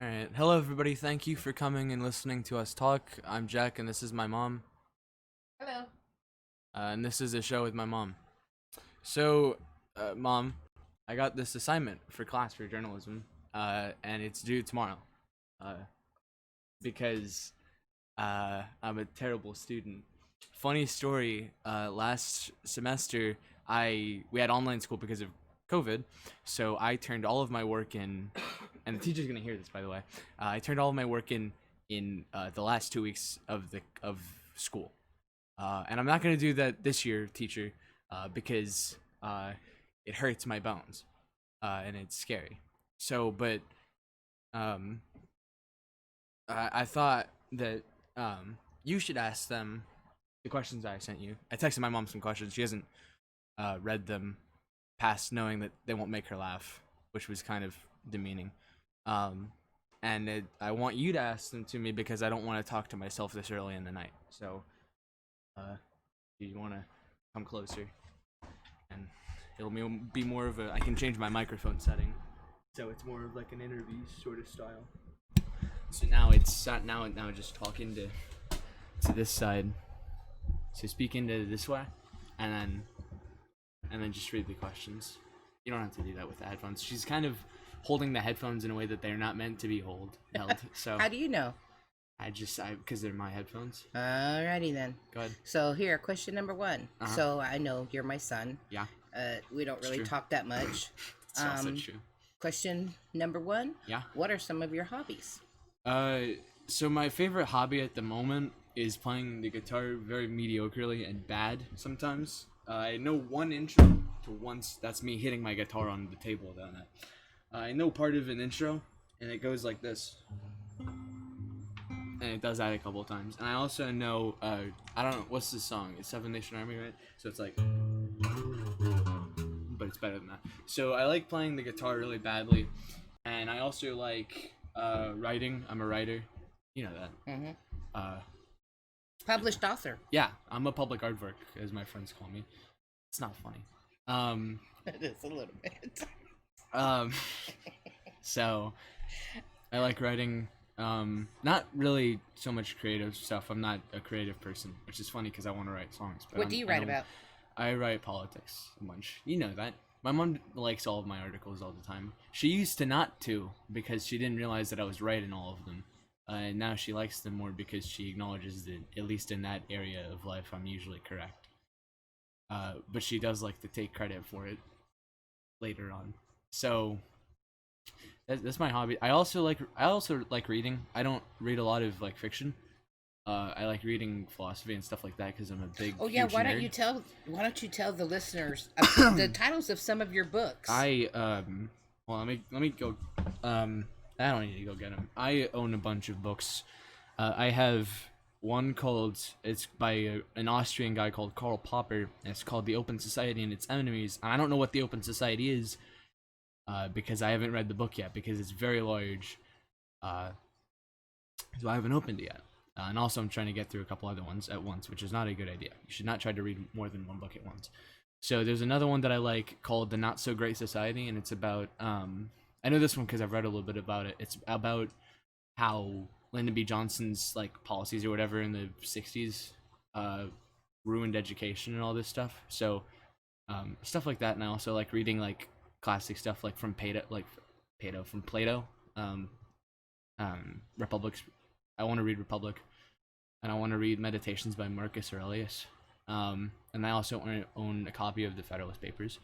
All right. Hello, everybody. Thank you for coming and listening to us talk. I'm Jack, and this is my mom. Hello. And this is a show with my mom. So, Mom, I got this assignment for class for journalism, and it's due tomorrow. Uh, because I'm a terrible student. Funny story. Last semester, we had online school because of COVID, so I turned all of my work in, and the teacher's gonna hear this, by the way. I turned all of my work in the last 2 weeks of school, and I'm not gonna do that this year, teacher, because it hurts my bones, and it's scary. So, but um, I thought that you should ask them the questions I sent you. I texted my mom some questions. She hasn't read them past knowing that they won't make her laugh, which was kind of demeaning. Um, I want you to ask them to me because I don't want to talk to myself this early in the night. So, do you want to come closer? And it'll be more of a. I can change my microphone setting, so it's more of like an interview sort of style. So now it's now just talking to this side. So speak into this way, and then just read the questions. You don't have to do that with the headphones. She's kind of holding the headphones in a way that they're not meant to be held. So How do you know? I because they're my headphones. Alrighty then. Go ahead. So here, question number one. Uh-huh. So I know you're my son. Yeah, We don't really true. talk that much. it's also true. Question number one. Yeah. What are some of your hobbies? So my favorite hobby at the moment is playing the guitar very mediocrely and bad sometimes. I know one intro to once. That's me hitting my guitar on the table down it. I know part of an intro, and it goes like this. And it does that a couple of times. And I also know, I don't know, what's the song? It's Seven Nation Army, right? So it's like, but it's better than that. So I like playing the guitar really badly. And I also like writing. I'm a writer. You know that. Mm-hmm. Uh, Published author. yeah, I'm a public aardvark, as my friends call me. It's not funny. It is a little bit. Um, so I like writing. Not really so much creative stuff. I'm not a creative person, which is funny because I want to write songs. But What do you write about? I write politics a bunch. You know that. My mom likes all of my articles all the time. She used to not to because she didn't realize that I was right in all of them. And now she likes them more because she acknowledges that, at least in that area of life, I'm usually correct. But she does like to take credit for it later on. So that's my hobby. I also like reading. I don't read a lot of like fiction. I like reading philosophy and stuff like that because I'm a big. Oh yeah. huge Why don't nerd. you tell? Why don't you tell the listeners the titles of some of your books? Well, let me go. I don't need to go get them. I own a bunch of books. I have one called, it's by an Austrian guy called Karl Popper. And it's called The Open Society and Its Enemies. And I don't know what the Open Society is, because I haven't read the book yet because it's very large. So I haven't opened it yet. And also, I'm trying to get through a couple other ones at once, which is not a good idea. You should not try to read more than one book at once. So there's another one that I like called The Not So Great Society, and it's about I know this one because I've read a little bit about it. It's about how Lyndon B. Johnson's like policies or whatever in the '60s ruined education and all this stuff. So stuff like that. And I also like reading like classic stuff like from Plato. Um, Republics. I want to read Republic, and I want to read Meditations by Marcus Aurelius. And I also own a copy of the Federalist Papers,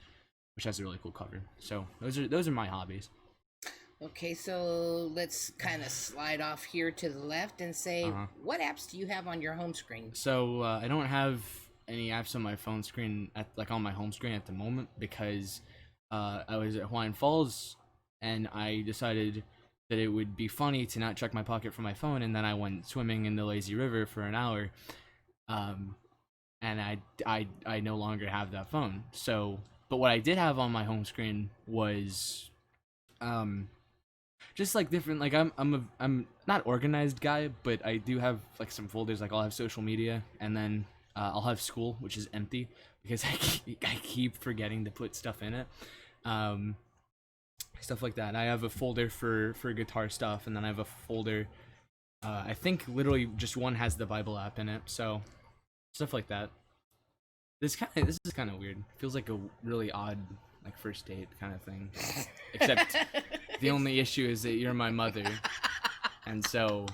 which has a really cool cover. So those are my hobbies. Okay, so let's kind of slide off here to the left and say, Uh-huh. what apps do you have on your home screen? So I don't have any apps on my phone screen on my home screen at the moment because I was at Hawaiian Falls and I decided that it would be funny to not check my pocket for my phone, and then I went swimming in the lazy river for an hour, and I no longer have that phone. So, but what I did have on my home screen was just like different, like I'm not organized guy, but I do have like some folders. Like I'll have social media, and then I'll have school, which is empty because I keep forgetting to put stuff in it. stuff like that. I have a folder for guitar stuff, and then I have a folder. I think literally just one has the Bible app in it, so stuff like that. This is kind of weird. Feels like a really odd like first date kind of thing. Except the only issue is that you're my mother, and so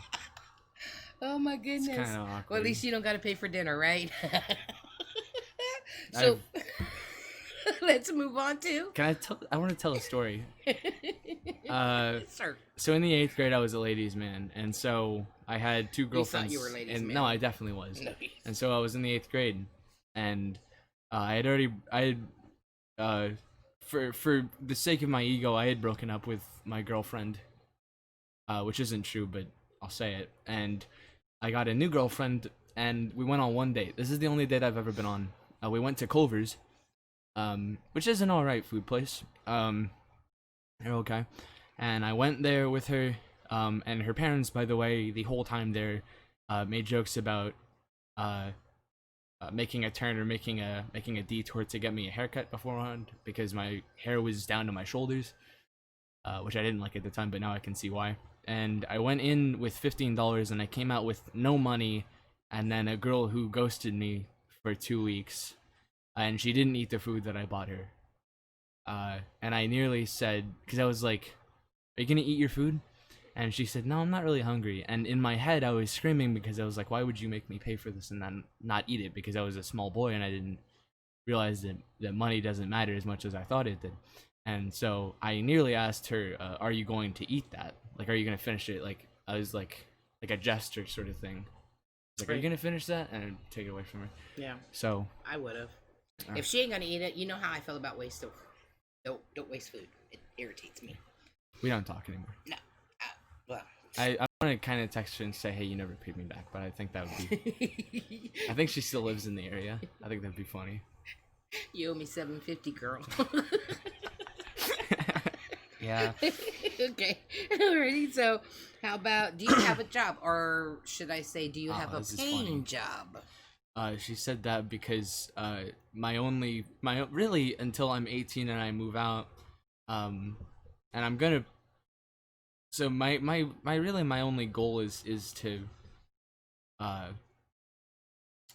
Oh my it's goodness. kind of awkward. Well, at least you don't got to pay for dinner, right? So let's move on to. Can I tell? I want to tell a story. Sir. So in the 8th grade, I was a ladies' man, and so I had two girlfriends. you were a ladies' and man. No, I definitely was. No. And so I was in the 8th grade, and for the sake of my ego, I had broken up with my girlfriend, which isn't true, but I'll say it. And I got a new girlfriend, and we went on one date. This is the only date I've ever been on. We went to Culver's, which is an alright food place. They're okay. And I went there with her, and her parents, by the way, the whole time there, made jokes about making a turn or making a detour to get me a haircut beforehand because my hair was down to my shoulders, which I didn't like at the time, but now I can see why. And I went in with $15 and I came out with no money, and then a girl who ghosted me for 2 weeks, and she didn't eat the food that I bought her. And I nearly said, because I was like, "Are you gonna eat your food?" And she said, "No, I'm not really hungry." And in my head, I was screaming because I was like, "Why would you make me pay for this and then not eat it?" Because I was a small boy and I didn't realize that money doesn't matter as much as I thought it did. And so I nearly asked her, "Are you going to eat that? Like, are you gonna finish it?" Like, I was like a gesture sort of thing. Like, "Are you gonna finish that?" And I'd take it away from her. Yeah. So I would have. If she ain't gonna eat it, you know how I feel about waste of. Don't waste food. It irritates me. we don't talk anymore. No. Well. I want to kind of text her and say, "Hey, you never paid me back," but I think that would be. I think she still lives in the area. I think that'd be funny. You owe me $7.50, girl. Yeah. Okay. Alrighty. So, how about? Do you have a job, or should I say, do you have a this is funny. paying job? She said that because my really until I'm 18 and I move out, and I'm gonna. So my only goal is to, I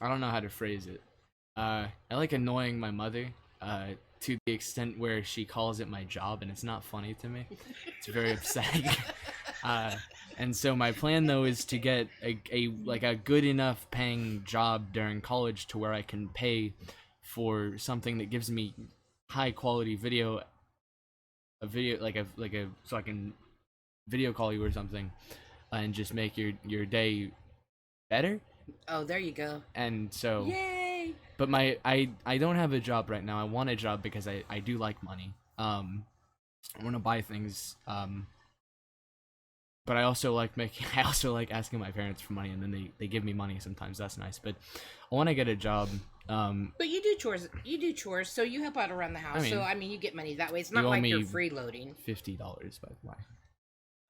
don't know how to phrase it. I like annoying my mother, to the extent where she calls it my job, and it's not funny to me. It's very upsetting. And so my plan though is to get a good enough paying job during college to where I can pay for something that gives me high quality video, so I can video call you or something, and just make your day better. Oh, there you go. And so, Yay! but I don't have a job right now. I want a job because I do like money. I want to buy things. But I also like asking my parents for money, and then they give me money sometimes. That's nice. But I want to get a job. But you do chores. You do chores, so you help out around the house. I mean, you get money that way. It's not owe like me you're freeloading. $50, by the way.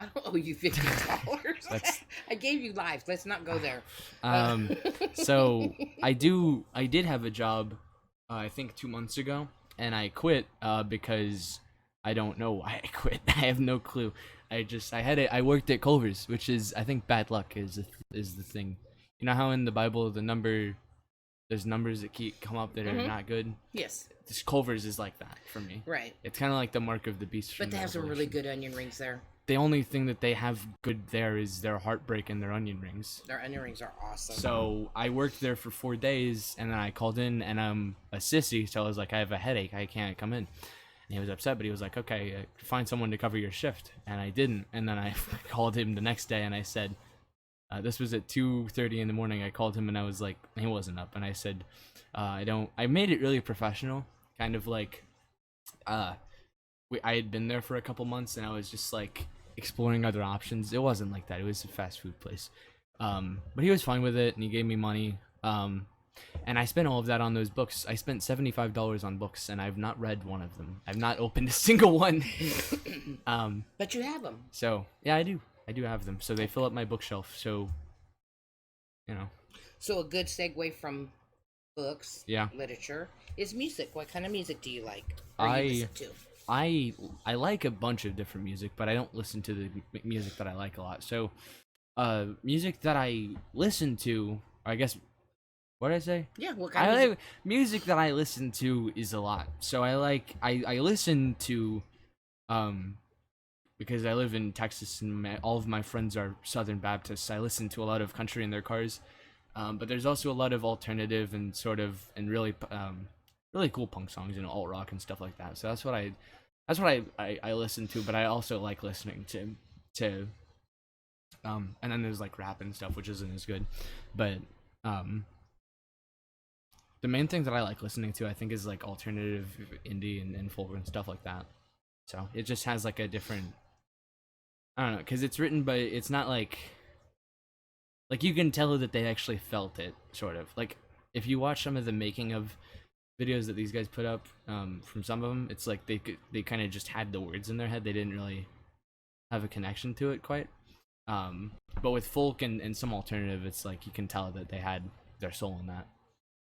I don't owe you $50. I gave you life. Let's not go there. So I did have a job, I think 2 months ago, and I quit because I don't know why I quit. I have no clue. I worked at Culver's, which is, I think, bad luck is the thing. You know how in the Bible there's numbers that come up that are not good? Yes. This Culver's is like that for me. Right. It's kind of like the mark of the beast. But they have some really good onion rings there. The only thing that they have good there is their heartbreak and their onion rings. Their onion rings are awesome. So I worked there for 4 days, and then I called in, and I'm a sissy, so I was like, "I have a headache, I can't come in." And he was upset, but he was like, "Okay, find someone to cover your shift." And I didn't. And then I called him the next day, and I said, this was at 2:30 in the morning. I called him, and I was like, he wasn't up, and I said, I made it really professional, kind of like, I had been there for a couple months, and I was just like exploring other options. It wasn't like that. It was a fast food place. But he was fine with it, and he gave me money. And I spent all of that on those books. I spent $75 on books, and I've not read one of them. I've not opened a single one. But you have them. So yeah, I do. I do have them. So they fill up my bookshelf. So, you know. So a good segue from books, yeah, literature, is music. What kind of music do you like? I listen to? I like a bunch of different music, but I don't listen to the music that I like a lot. So, music that I listen to, I guess, what did I say? Yeah, what kind I of music? like music that I listen to is a lot. So I listen to um because I live in Texas and all of my friends are Southern Baptists. I listen to a lot of country in their cars. But there's also a lot of alternative and sort of and really really cool punk songs and alt rock and stuff like that. So that's what I listen to. But I also like listening to and then there's like rap and stuff, which isn't as good. But um the main thing that I like listening to, I think, is like alternative indie and folk and stuff like that. So it just has like a different, I don't know, because it's written, but it's not like you can tell that they actually felt it, sort of. Like if you watch some of the making of videos that these guys put up, from some of them, it's like they kind of just had the words in their head. They didn't really have a connection to it quite. But with folk and some alternative, it's like you can tell that they had their soul in that,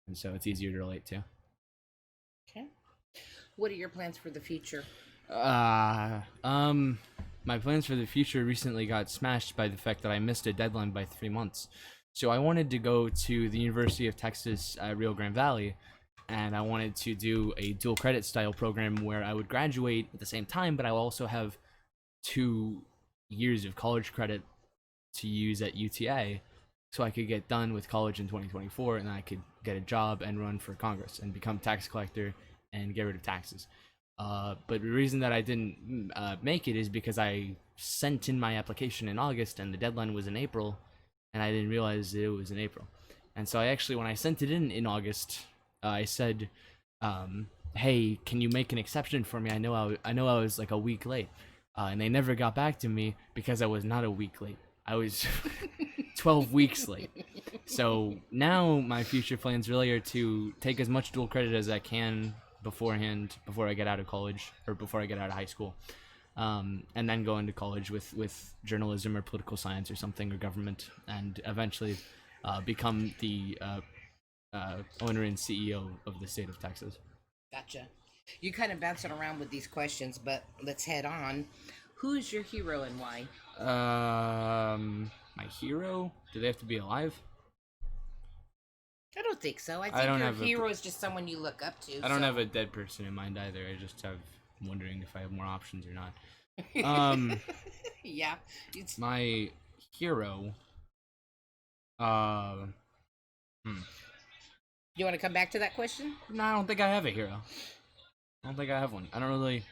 and so it's easier to relate to. Okay. What are your plans for the future? Uh, um, my plans for the future recently got smashed by the fact that I missed a deadline by 3 months. So I wanted to go to the University of Texas at Rio Grande Valley, and I wanted to do a dual credit style program where I would graduate at the same time, but I will also have 2 years of college credit to use at UTA, so I could get done with college in 2024, and I could get a job and run for Congress and become tax collector and get rid of taxes. But the reason that I didn't make it is because I sent in my application in August and the deadline was in April, and I didn't realize that it was in April. And so I actually, when I sent it in August, I said, "Hey, can you make an exception for me? I know I was like a week late," and they never got back to me because I was not a week late. I was 12 weeks late. So now my future plans really are to take as much dual credit as I can beforehand, before I get out of college or before I get out of high school, and then go into college with journalism or political science or something, or government, and eventually become the owner and CEO of the state of Texas. Gotcha. You kind of bouncing around with these questions, but let's head on. Who's your hero and why? My hero? Do they have to be alive? I don't think so. I I think don't your have a- hero is just someone you look up to. I don't so- have a dead person in mind either. I just have wondering if I have more options or not. Um, Yeah. It's, my hero. Uh, you want to come back to that question? no, I don't think I have a hero. I don't think I have one. I don't really.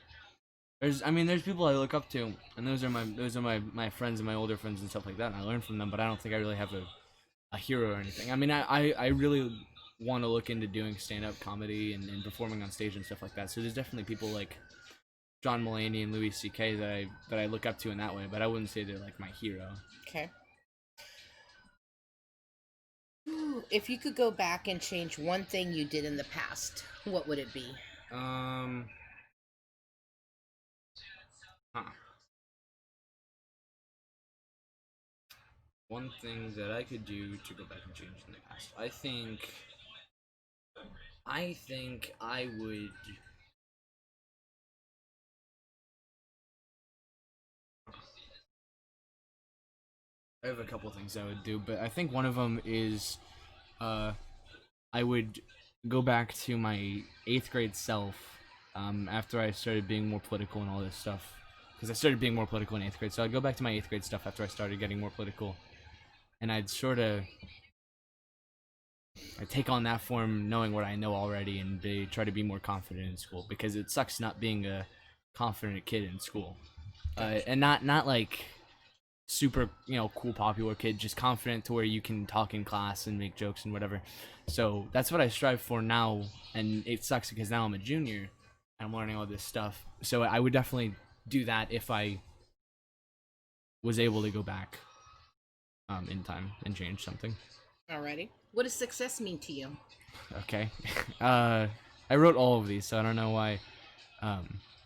There's people I look up to, and those are my friends and my older friends and stuff like that, and I learn from them. But I don't think I really have a hero or anything. I mean, I really want to look into doing stand-up comedy and performing on stage and stuff like that. So there's definitely people like John Mulaney and Louis C.K. that I look up to in that way. But I wouldn't say they're like my hero. Okay. If you could go back and change one thing you did in the past, what would it be? Huh. One thing that I could do to go back and change in the past. I think I would. I have a couple things I would do, but I think one of them is, I would go back to my 8th grade self, after I started being more political and all this stuff. Because I started being more political in 8th grade, so I'd go back to my 8th grade stuff after I started getting more political, and I'd take on that form, knowing what I know already, and try to be more confident in school, because it sucks not being a confident kid in school, and not like super cool popular kid, just confident to where you can talk in class and make jokes and whatever. So that's what I strive for now, and it sucks because now I'm a junior and I'm learning all this stuff. So I would definitely do that if I was able to go back in time and change something. Alrighty. What does success mean to you? Okay. I wrote all of these, so I don't know why I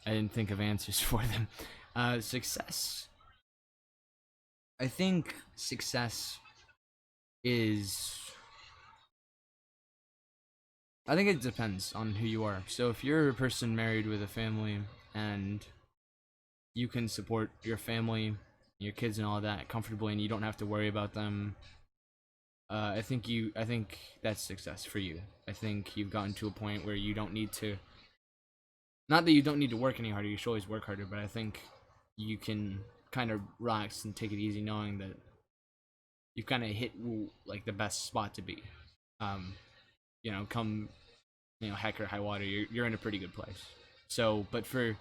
didn't think of answers for them. Success. I think success is. I think it depends on who you are. So if you're a person married with a family and you can support your family, your kids, and all that comfortably, and you don't have to worry about them. I think that's success for you. I think you've gotten to a point where you don't need to. Not that you don't need to work any harder. You should always work harder, but I think you can kind of relax and take it easy, knowing that you've kind of hit like the best spot to be. Um, come heck or high water, you're in a pretty good place. So, but for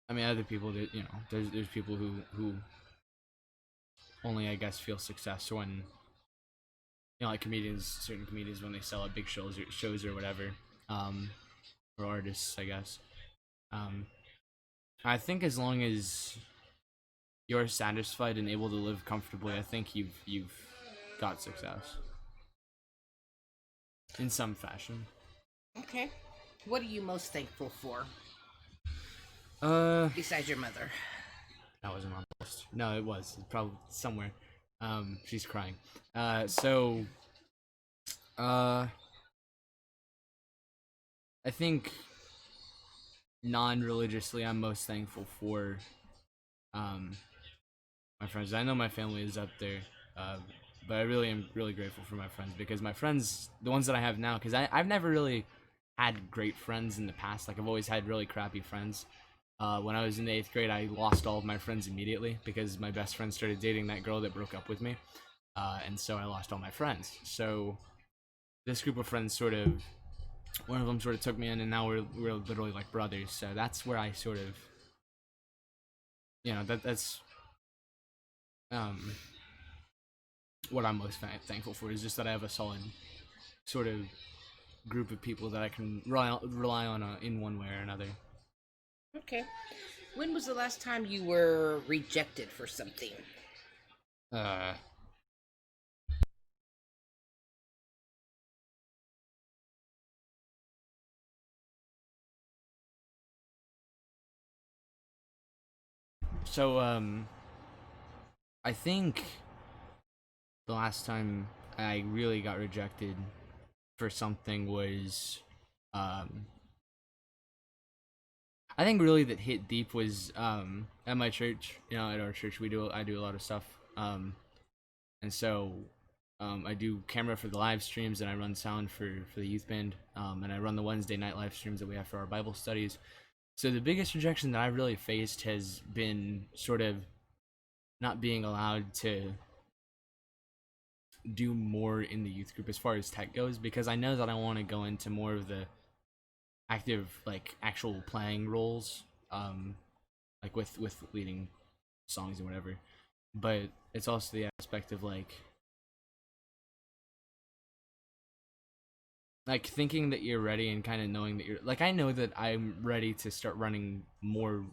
other people that there's people who only I guess feel success when like certain comedians when they sell at big shows or whatever, or artists, I guess. Um, I think as long as you're satisfied and able to live comfortably, I think you've got success in some fashion. Okay. What are you most thankful for? Besides your mother. That wasn't on the list. No, it was probably somewhere. She's crying. So I think non-religiously, I'm most thankful for my friends. I know my family is up there, but I really am really grateful for my friends, because my friends, the ones that I have now, because I've never really had great friends in the past. Like, I've always had really crappy friends. When I was in the 8th grade, I lost all of my friends immediately because my best friend started dating that girl that broke up with me, and so I lost all my friends. So this group of friends one of them sort of took me in, and now we're literally like brothers. So that's where I sort of, that's what I'm most thankful for, is just that I have a solid sort of group of people that I can rely on in one way or another. Okay. When was the last time you were rejected for something? So I think the last time I really got rejected for something was I think really that hit deep was at my church. At our church I do a lot of stuff, and so I do camera for the live streams, and I run sound for the youth band, and I run the Wednesday night live streams that we have for our Bible studies. So the biggest rejection that I really faced has been sort of not being allowed to do more in the youth group as far as tech goes, because I know that I want to go into more of the active, like, actual playing roles, like with leading songs and whatever. But it's also the aspect of like thinking that you're ready, and kind of knowing that you're like, I know that I'm ready to start running more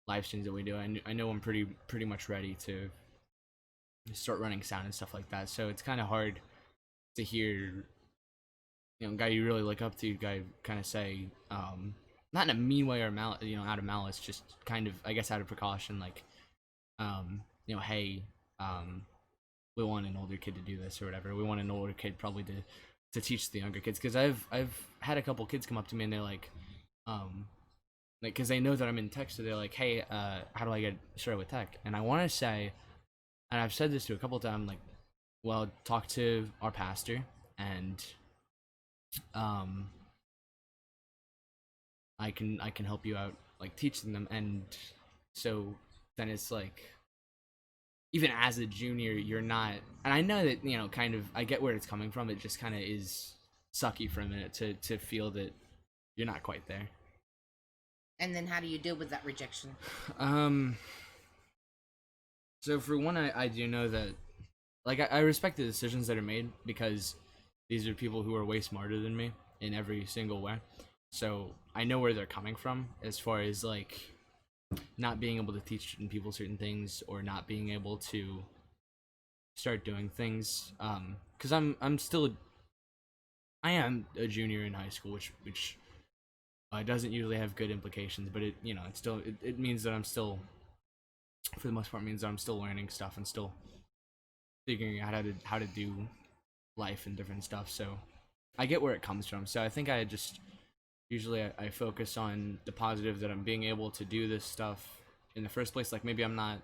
live streams that we do. I know I'm pretty much ready to start running sound and stuff like that. So it's kind of hard to hear, guy you really look up to, guy kind of say, not in a mean way or out of malice, just kind of, I guess, out of precaution, like, hey, we want an older kid to do this or whatever. We want an older kid probably to teach the younger kids, because I've had a couple kids come up to me, and they're like, because they know that I'm in tech, so they're like, hey, how do I get started with tech? And I want to say, and I've said this to a couple of times, like, well, talk to our pastor, and I can help you out, like, teaching them. And so then it's like, even as a junior, you're not, and I know that, kind of, I get where it's coming from. It just kind of is sucky for a minute to feel that you're not quite there. And then how do you deal with that rejection? So for one, I do know that, like, I respect the decisions that are made, because these are people who are way smarter than me in every single way. So I know where they're coming from, as far as like not being able to teach people certain things, or not being able to start doing things. Because I am a junior in high school, which doesn't usually have good implications, but it means that I'm still, for the most part, means that I'm still learning stuff and still figuring out how to do life and different stuff. So I get where it comes from. So I think I just usually I focus on the positive that I'm being able to do this stuff in the first place. Like maybe I'm not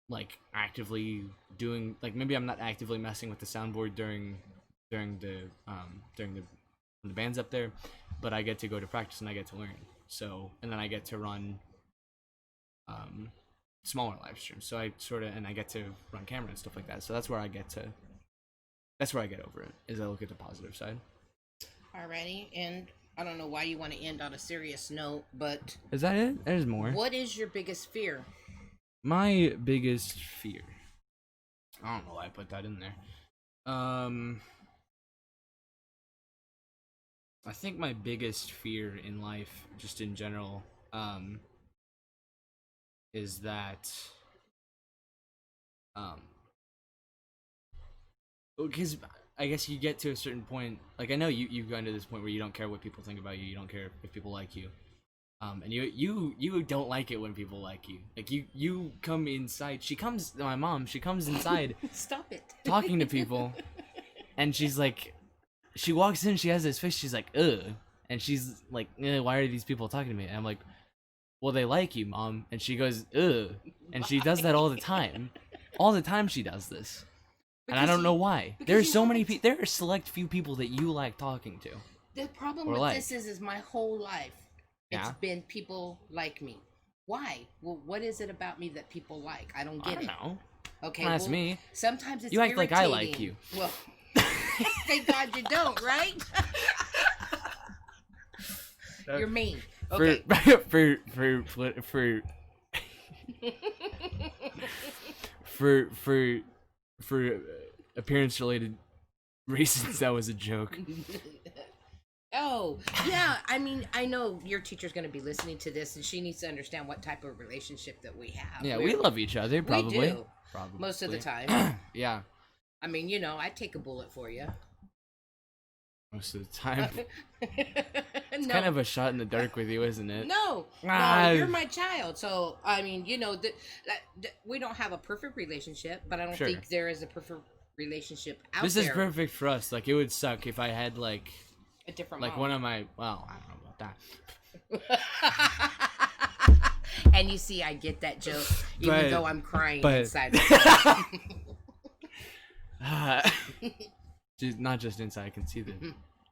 like actively doing, like maybe I'm not actively messing with the soundboard during the when the band's up there, but I get to go to practice and I get to learn. So, and then I get to run smaller live streams. So I sort of, and I get to run camera and stuff like that. So that's where I get over it, is I look at the positive side. Alrighty, and I don't know why you want to end on a serious note, but Is that it? There's more. what is your biggest fear? My biggest fear. I don't know why I put that in there. I think my biggest fear in life, just in general, is that, because I guess you get to a certain point. Like I know you've gotten to this point where you don't care what people think about you. You don't care if people like you. And you don't like it when people like you. Like you come inside. My mom. She comes inside. Stop it. Talking to people, and she's like, she walks in. She has this face. She's like, ugh, and she's like, why are these people talking to me? And I'm like, well, they like you, Mom. And she goes, ugh, and she does that all the time. All the time she does this, and I don't know why. There's so many people. There are select few people that you like talking to. The problem with this is my whole life. It's been people like me. Why? Well, what is it about me that people like? I don't get it. I don't know. Okay, that's me. Sometimes it's you act irritating. like I like you. Well, thank God you don't, right? You're mean. Okay. For appearance related reasons, that was a joke. Oh, yeah. I mean, I know your teacher's going to be listening to this, and she needs to understand what type of relationship that we have. Yeah, we love each other, probably. We do. Probably. Most of the time. Yeah. I mean, I'd take a bullet for you. Most of the time. It's No. kind of a shot in the dark with you, isn't it? No, you're my child. So, I mean, we don't have a perfect relationship, but I don't think there is a perfect relationship out there. This is perfect for us. Like, it would suck if I had, like, a different like mom. one of my, well, I don't know about that. And you see, I get that joke, even though I'm crying inside. Not just inside, I can see the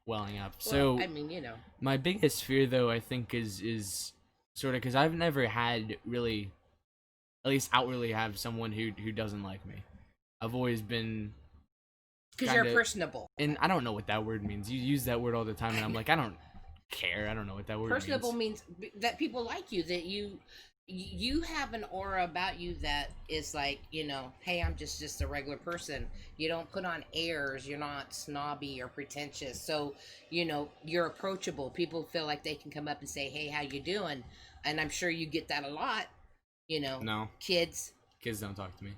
welling up. So, I mean, my biggest fear, though, I think is sort of, because I've never had really, at least outwardly, have someone who doesn't like me. I've always been, because you're personable. And I don't know what that word means. You use that word all the time, and I'm like, I don't care. I don't know what that word personable means. Means that people like you, that you have an aura about you that is like, hey, I'm just a regular person. You don't put on airs. You're not snobby or pretentious. So, you're approachable. People feel like they can come up and say, hey, how you doing? And I'm sure you get that a lot. No. Kids don't talk to me.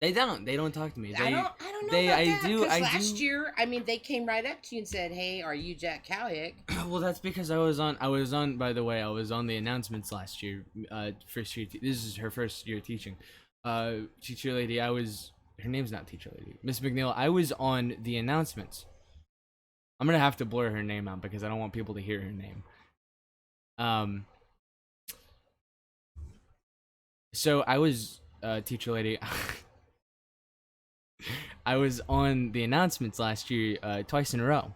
They don't talk to me. I don't know about that. Because last year, I mean, they came right up to you and said, "Hey, are you Jack Callick?" Well, that's because I was on. By the way, I was on the announcements last year. First year. This is her first year teaching. Teacher lady. Her name's not teacher lady. Miss McNeil. I was on the announcements. I'm gonna have to blur her name out because I don't want people to hear her name. So I was teacher lady. I was on the announcements last year twice in a row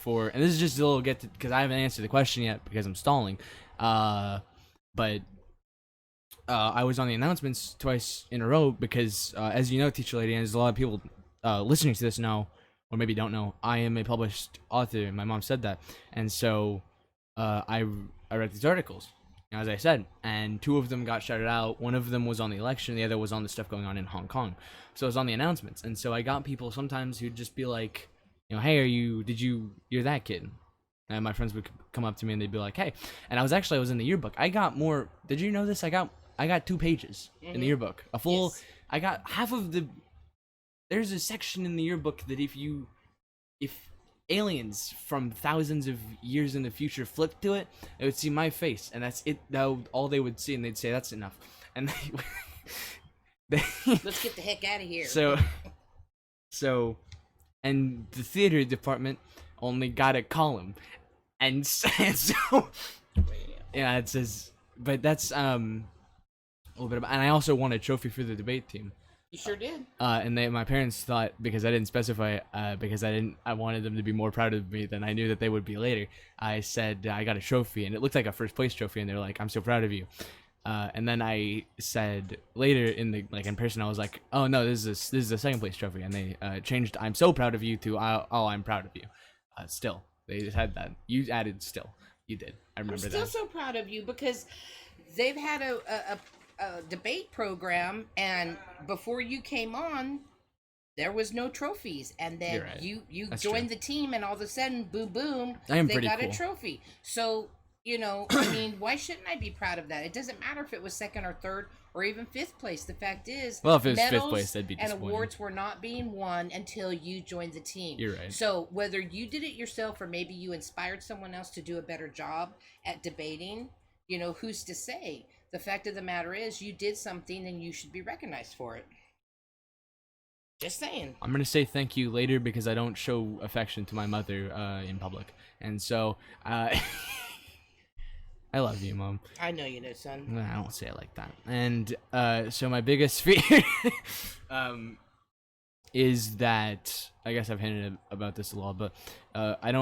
and this is just a little because I haven't answered the question yet because I'm stalling, but I was on the announcements twice in a row because as you know, teacher lady, and as a lot of people listening to this know, or maybe don't know, I am a published author, and my mom said that, and so I read these articles, as I said, and 2 of them got shouted out. One of them was on the election, the other was on the stuff going on in Hong Kong. So it was on the announcements, and so I got people sometimes who'd just be like, hey, you're that kid? And my friends would come up to me and they'd be like, hey. And I was in the yearbook. I got more. Did you know this? I got 2 pages in the yearbook. A full. Yes. I got half of the. There's a section in the yearbook that if aliens from thousands of years in the future flipped to it, they would see my face, and that's it. All they would see, and they'd say, that's enough. And let's get the heck out of here. So, and the theater department only got a column, and so yeah, it says. But that's a little bit about, and I also won a trophy for the debate team. You sure did. And my parents thought, because I didn't specify, because I wanted them to be more proud of me than I knew that they would be later. I said I got a trophy, and it looked like a first place trophy, and they're like, "I'm so proud of you." And then I said later in person, I was like, "Oh no, this is a second place trophy," and they changed "I'm so proud of you" to "Oh, I'm proud of you." Still, they just had that. You added "still." You did. I remember I'm still that. so proud of you because they've had a debate program, and before you came on, there was no trophies, and then You're right. you That's joined true. the team, and all of a sudden, boom, boom, I am they pretty got cool. a trophy. So I mean, why shouldn't I be proud of that? It doesn't matter if it was second or third or even fifth place. The fact is, Well, if it was fifth medals place, that'd be and disappointing. awards were not being won until you joined the team. You're right. So whether you did it yourself or maybe you inspired someone else to do a better job at debating, who's to say? The fact of the matter is, you did something and you should be recognized for it. Just saying. I'm gonna say thank you later because I don't show affection to my mother in public, and so I love you, Mom. I know you do, son. I don't say it like that. And so my biggest fear is that, I guess I've hinted about this a lot, but I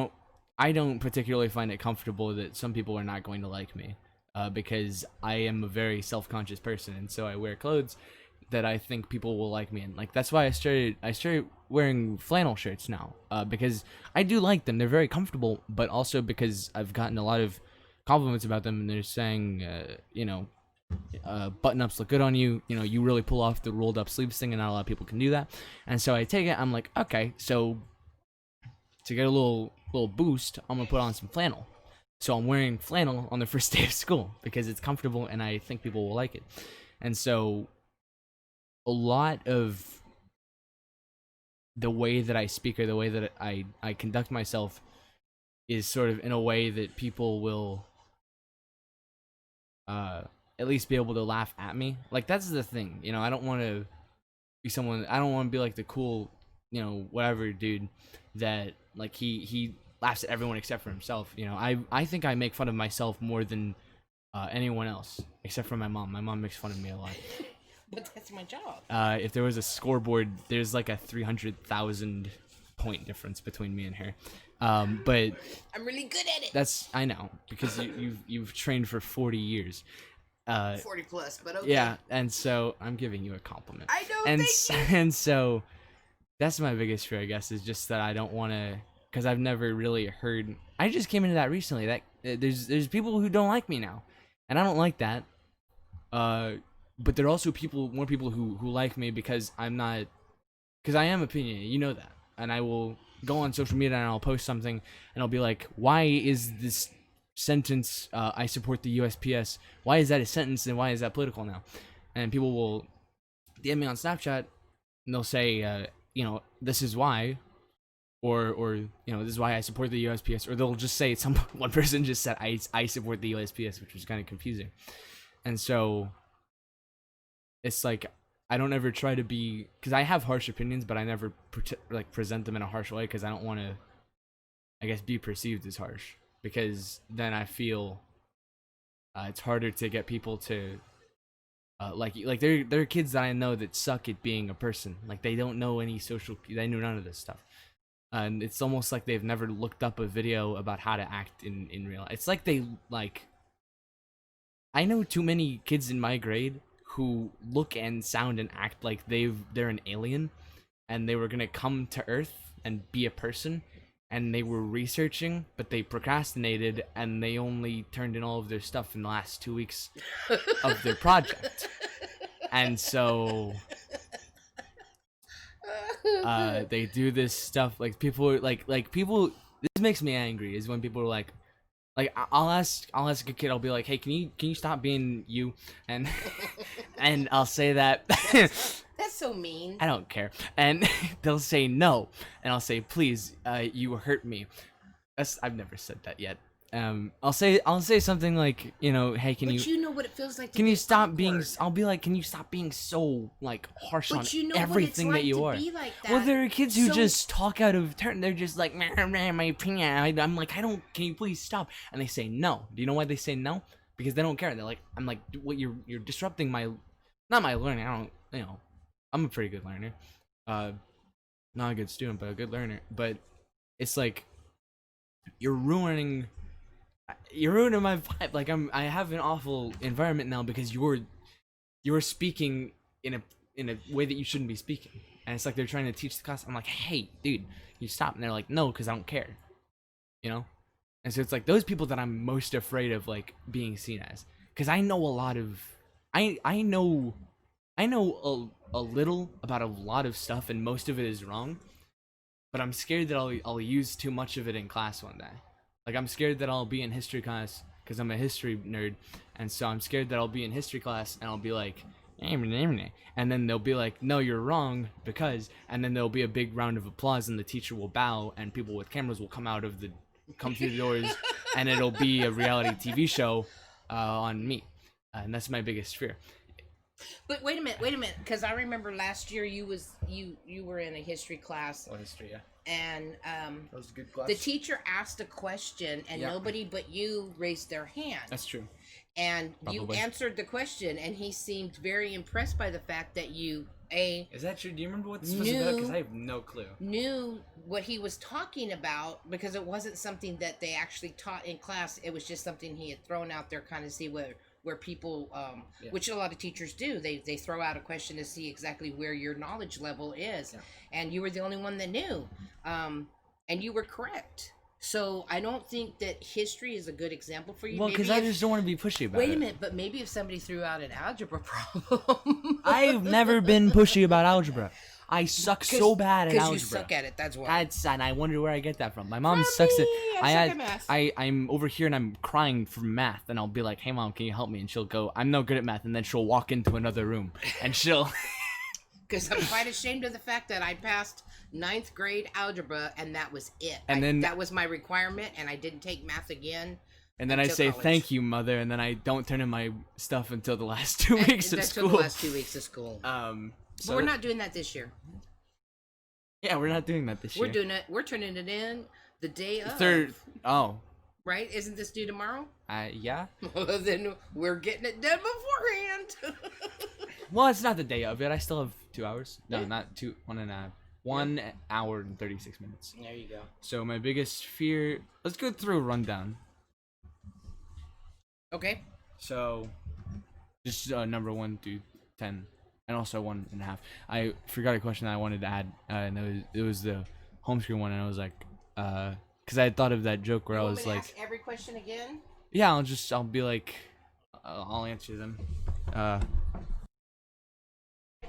don't particularly find it comfortable that some people are not going to like me, because I am a very self-conscious person, and so I wear clothes that I think people will like me in. Like, that's why I started wearing flannel shirts now, because I do like them. They're very comfortable, but also because I've gotten a lot of compliments about them, and they're saying, button ups look good on you. You really pull off the rolled up sleeves thing, and not a lot of people can do that. And so I take it. I'm like, okay, so to get a little boost, I'm gonna put on some flannel. So I'm wearing flannel on the first day of school because it's comfortable, and I think people will like it. And so a lot of the way that I speak or the way that I conduct myself is sort of in a way that people will at least be able to laugh at me. Like, that's the thing, I don't want to be someone. I don't want to be like the cool, whatever dude that like he laughs at everyone except for himself. I think I make fun of myself more than anyone else except for my mom. My mom makes fun of me a lot. But that's my job. If there was a scoreboard, there's like a 300,000 point difference between me and her. But I'm really good at it. that's, I know, because you've trained for 40 years. 40 plus, but okay. Yeah, and so I'm giving you a compliment. I know, And thank you. and so that's my biggest fear, I guess, is just that I don't want to, because I've never really heard. I just came into that recently. That there's people who don't like me now, and I don't like that. But there are also more people who like me because I am opinionated. You know that, and I will go on social media and I'll post something and I'll be like, why is this sentence, I support the USPS, why is that a sentence and why is that political now? And people will DM me on Snapchat and they'll say, this is why, or this is why I support the USPS, or they'll just say one person just said I support the USPS, which was kind of confusing. And so it's like, I don't ever try to be, because I have harsh opinions, but I never present them in a harsh way, because I don't want to, I guess, be perceived as harsh, because then I feel it's harder to get people to like there are kids that I know that suck at being a person. Like, they don't know they know none of this stuff, and it's almost like they've never looked up a video about how to act in real life. It's like I know too many kids in my grade who look and sound and act like they're an alien, and they were gonna come to Earth and be a person, and they were researching, but they procrastinated, and they only turned in all of their stuff in the last 2 weeks of their project. And so they do this stuff, like, people like people. This makes me angry, is when people are like I'll ask a kid, I'll be like, hey, can you stop being you, and and I'll say that. That's so mean. I don't care, and they'll say no, and I'll say, please, you hurt me. I've never said that yet, I'll say something like, hey, But you know what it feels like to can be you stop being? awkward. I'll be like, can you stop being so like harsh on But you know everything what it's that like you to are? be like that. Well, there are kids who So- just talk out of turn. They're just like, my opinion. I'm like, I don't. Can you please stop? And they say no. Do you know why they say no? Because they don't care. They're like, I'm like, what? You're disrupting not my learning. I don't. I'm a pretty good learner. Not a good student, but a good learner. But it's like you're ruining my vibe. Like I have an awful environment now because you're speaking in a way that you shouldn't be speaking, and it's like they're trying to teach the class. I'm like, hey, dude, you stop, and they're like, no, because I don't care, And so it's like those people that I'm most afraid of, like being seen as, because I know a lot of, I know a little about a lot of stuff, and most of it is wrong, but I'm scared that I'll use too much of it in class one day. Like, I'm scared that I'll be in history class because I'm a history nerd, and so I'm scared that I'll be in history class and I'll be like, and then they'll be like, no, you're wrong because, and then there'll be a big round of applause and the teacher will bow and people with cameras will come through the doors, and it'll be a reality TV show on me, and that's my biggest fear. But wait a minute, because I remember last year you were in a history class. Oh, history, yeah. And That was a good class. the teacher asked a question, and Yeah. nobody but you raised their hand. That's true. And you Probably. answered the question, and he seemed very impressed by the fact that you Is that true? Do you remember what this was about? Because I have no clue. knew what he was talking about, because it wasn't something that they actually taught in class. It was just something he had thrown out there, kind of see where people, Yeah. which a lot of teachers do. They throw out a question to see exactly where your knowledge level is, Yeah. and you were the only one that knew, and you were correct. So I don't think that history is a good example for you. Well, Maybe because I if- just don't want to be pushy about it. Wait a minute, but maybe if somebody threw out an algebra problem. I've never been pushy about algebra. I suck so bad at Because algebra. you suck at it, that's why. And I wonder where I get that from. My mom From sucks at. me, I suck at math. I'm over here and I'm crying from math, and I'll be like, "Hey, mom, can you help me?" And she'll go, "I'm no good at math," and then she'll walk into another room, and she'll. Because I'm quite ashamed of the fact that I passed 9th grade algebra, and that was it. And then- that was my requirement, and I didn't take math again. And then I Until say, college. "Thank you, mother," and then I don't turn in my stuff until the last 2 weeks of That's school. the last 2 weeks of school. So But we're not doing that this year. Yeah, we're not doing that this year. We're doing it. We're turning it in the day of. Third. Oh. Right? Isn't this due tomorrow? Yeah. Well, then we're getting it done beforehand. Well, it's not the day of it. I still have 2 hours. No, Yeah. not 2. 1.5. 1 hour and 36 minutes. There you go. So my biggest fear. Let's go through a rundown. Okay. So, just number 1 through 10, and also 1.5. I forgot a question that I wanted to add, and it was the homeschool one, and I was like, because I had thought of that joke where You I want was me to like, ask every question again? yeah, I'll be like, I'll answer them.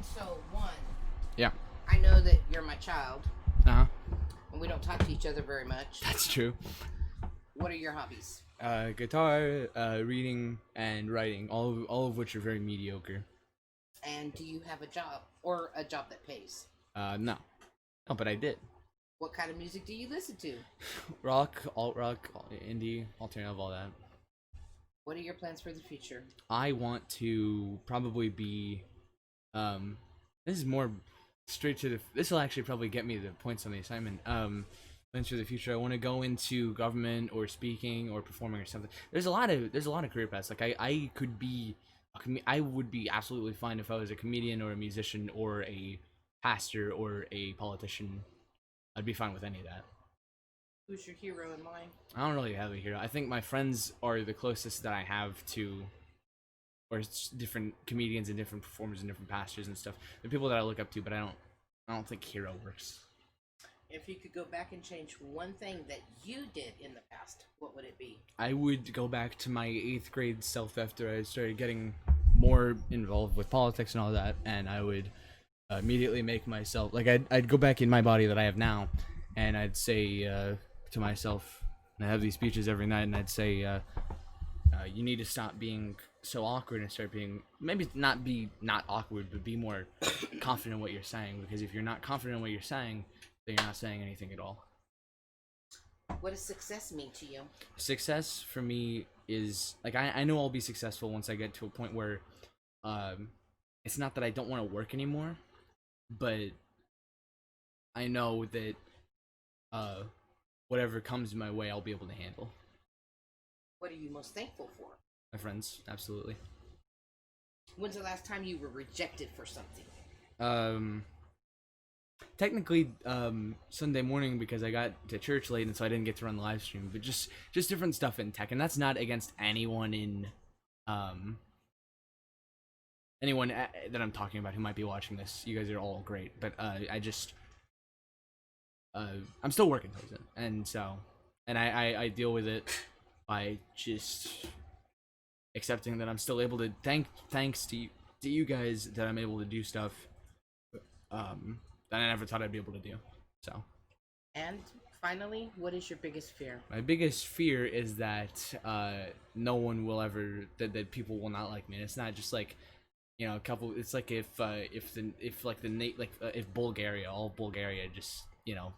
So, 1. Yeah. I know that you're my child, Uh huh. and we don't talk to each other very much. That's true. What are your hobbies? Guitar, reading, and writing, all of which are very mediocre. And do you have a job, or a job that pays? No. Oh, but I did. What kind of music do you listen to? Rock, alt rock, indie, alternative, all that. What are your plans for the future? I want to probably be, this is more straight to the, this will actually probably get me the points on the assignment. Plans for the future. I want to go into government or speaking or performing or something. There's a lot of career paths. Like I could be, I would be absolutely fine if I was a comedian or a musician or a pastor or a politician. I'd be fine with any of that. Who's your hero in mind? I don't really have a hero. I think my friends are the closest that I have to, or it's different comedians and different performers and different pastors and stuff. They're people that I look up to, but I don't think hero works. If you could go back and change one thing that you did in the past, what would it be? I would go back to my 8th grade self after I started getting more involved with politics and all that, and I would immediately make myself, like, I'd go back in my body that I have now, and I'd say to myself, and I have these speeches every night, and I'd say, you need to stop being so awkward and start being, maybe not awkward, but be more confident in what you're saying, because if you're not confident in what you're saying, then you're not saying anything at all. What does success mean to you? Success for me is like I know I'll be successful once I get to a point where it's not that I don't want to work anymore, but I know that whatever comes my way I'll be able to handle. What are you most thankful for? My friends, absolutely. When's the last time you were rejected for something? Technically Sunday morning, because I got to church late and so I didn't get to run the live stream, but just different stuff in tech, and that's not against anyone in anyone that I'm talking about who might be watching this. You guys are all great, but I just I'm still working towards it, and so I deal with it by just accepting that I'm still able to thanks to you guys that I'm able to do stuff that I never thought I'd be able to do. So, and finally, what is your biggest fear? My biggest fear is that no one will ever that people will not like me. And it's not just like, you know, a couple. It's like if Bulgaria, all Bulgaria, just, you know,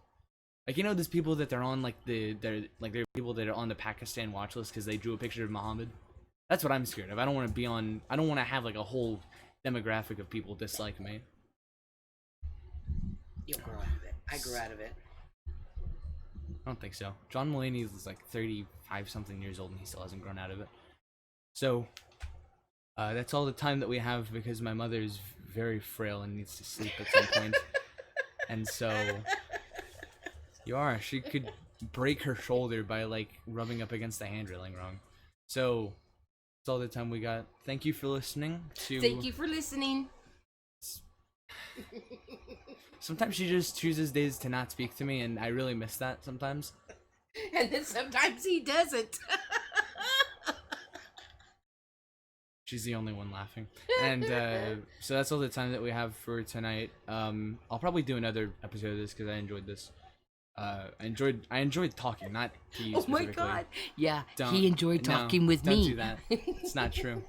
like, you know, there's people that they're on like there are people that are on the Pakistan watch list because they drew a picture of Muhammad. That's what I'm scared of. I don't want to be on. I don't want to have like a whole demographic of people dislike me. You'll grow out of it. I grew out of it. I don't think so. John Mulaney is like 35 something years old and he still hasn't grown out of it. So that's all the time that we have because my mother is very frail and needs to sleep at some point. And so she could break her shoulder by like rubbing up against the hand railing wrong. So that's all the time we got. Thank you for listening to. Thank you for listening. Sometimes she just chooses days to not speak to me, and I really miss that sometimes. And then sometimes he doesn't. She's the only one laughing. And so that's all the time that we have for tonight. I'll probably do another episode of this because I enjoyed this. I enjoyed talking, not to you specifically. Oh my god. Yeah, he enjoyed talking with don't me. Don't do that. It's not true.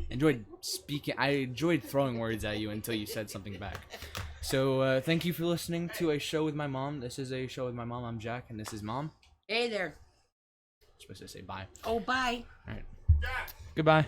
Enjoyed speaking. I enjoyed throwing words at you until you said something back. So thank you for listening to A Show with My Mom. This is A Show with My Mom. I'm Jack, and this is Mom. Hey there. I'm supposed to say bye. Oh, bye. All right. Goodbye.